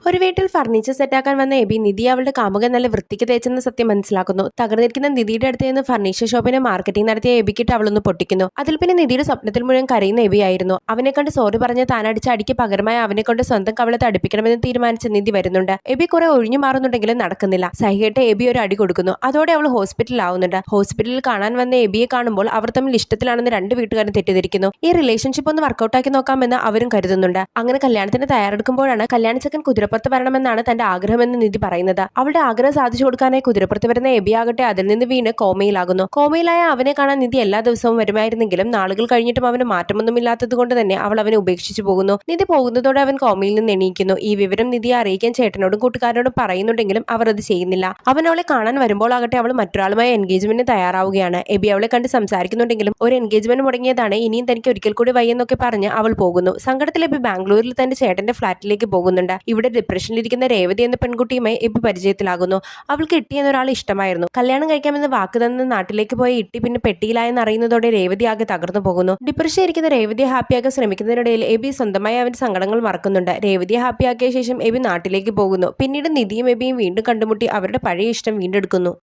ഒരു വീട്ടിൽ ഫർണിച്ചർ സെറ്റാക്കാൻ വന്ന എബി നിധി അവളുടെ കാമുകൻ നല്ല വൃത്തിക്ക് തേച്ചെന്ന സത്യം മനസ്സിലാക്കുന്നു. തകർന്നിരിക്കുന്ന നിധിയുടെ അടുത്ത് നിന്ന് ഫർണിച്ചർ ഷോപ്പിന് മാർക്കറ്റിംഗ് നടത്തിയ എബിക്കിട്ട് അവളൊന്ന് പൊട്ടിക്കുന്നു. അതിൽ പിന്നെ നിധിയുടെ സ്വപ്നത്തിൽ മുഴുവൻ കരയുന്ന എബിയായിരുന്നു. അവനെ കണ്ട് സോറി പറഞ്ഞ് താൻ അടിച്ച അടിക്ക് പകരമായി അവനെ കൊണ്ട് സ്വന്തം കവളത്തെ അടുപ്പിക്കണമെന്ന് തീരുമാനിച്ച നിധി വരുന്നുണ്ട്. എബി കുറെ ഒഴിഞ്ഞു മാറുന്നുണ്ടെങ്കിലും നടക്കുന്നില്ല. സഹികെട്ട് എബി ഒരു അടി കൊടുക്കുന്നു. അതോടെ അവൾ ഹോസ്പിറ്റലിൽ ആവുന്നുണ്ട്. ഹോസ്പിറ്റലിൽ കാണാൻ വന്ന എബിയെ കാണുമ്പോൾ അവർ തമ്മിൽ ഇഷ്ടത്തിലാണെന്ന് രണ്ട് വീട്ടുകാരും തെറ്റിദ്ധരിക്കുന്നു. ഈ റിലേഷൻഷിപ്പ് ഒന്ന് വർക്കൗട്ടാക്കി നോക്കാമെന്ന് അവരും കരുതുന്നുണ്ട്. അങ്ങനെ കല്യാണത്തിന് തയ്യാറെടുക്കുമ്പോഴാണ് കല്യാണച്ചക്കൻ കുതിരപ്പുറത്ത് വരണമെന്നാണ് തന്റെ ആഗ്രഹമെന്ന് നിധി പറയുന്നത്. അവളുടെ ആഗ്രഹം സാധിച്ചു കൊടുക്കാനായി കുതിരപ്പുറത്ത് വരുന്ന എബി ആകട്ടെ അതിൽ നിന്ന് വീണ് കോമയിലാകുന്നു. കോമയിലായ അവനെ കാണാൻ നിധി എല്ലാ ദിവസവും വരുമായിരുന്നെങ്കിലും നാളുകൾ കഴിഞ്ഞിട്ടും അവന് മാറ്റമൊന്നുമില്ലാത്തത് കൊണ്ട് തന്നെ അവൾ അവനെ ഉപേക്ഷിച്ചു പോകുന്നു. നിധി പോകുന്നതോടെ അവൻ കോമയിൽ നിന്ന് എണീക്കുന്നു. ഈ വിവരം നിധിയെ അറിയിക്കാൻ ചേട്ടനോടും കൂട്ടുകാരോടും പറയുന്നുണ്ടെങ്കിലും അവർ അത് ചെയ്യുന്നില്ല. അവൻ അവളെ കാണാൻ വരുമ്പോൾ ആകട്ടെ അവൾ മറ്റൊരാളുമായി എൻഗേജ്മെന്റിന് തയ്യാറാവുകയാണ്. എബി അവളെ കണ്ട് സംസാരിക്കുന്നുണ്ടെങ്കിലും ഒരു എൻഗേജ്മെന്റ് മുടങ്ങിയതാണ്, ഇനിയും തനിക്ക് ഒരിക്കൽ കൂടി വയ്യെന്നൊക്കെ പറഞ്ഞ് അവൾ പോകുന്നു. സങ്കടത്തിൽ എബി ബാംഗ്ലൂരിൽ തന്റെ ചേട്ടന്റെ ഫ്ളാറ്റിലേക്ക് പോകുന്നുണ്ട്. ഇവിടെ ഡിപ്രഷനിലിരിക്കുന്ന രേവതി എന്ന പെൺകുട്ടിയുമായി എബി പരിചയത്തിലാകുന്നു. അവൾക്ക് ഇട്ടി എന്നൊരാൾ ഇഷ്ടമായിരുന്നു. കല്യാണം കഴിക്കാമെന്ന് വാക്ക് തന്ന നാട്ടിലേക്ക് പോയ ഇട്ടി പിന്നെ പെട്ടിയിലായെന്ന് അറിയുന്നതോടെ രേവതി ആകെ തകർന്നു പോകുന്നു. ഡിപ്രഷൻ ഇരിക്കുന്ന രേവതിയെ ഹാപ്പിയാക്കാൻ ശ്രമിക്കുന്നതിനിടയിൽ എബി സ്വന്തമായി അവന്റെ സങ്കടങ്ങൾ മറക്കുന്നുണ്ട്. രേവതിയെ ഹാപ്പിയാക്കിയ ശേഷം എബി നാട്ടിലേക്ക് പോകുന്നു. പിന്നീട് നിധിയും എബിയും വീണ്ടും കണ്ടുമുട്ടി അവരുടെ പഴയ ഇഷ്ടം വീണ്ടെടുക്കുന്നു.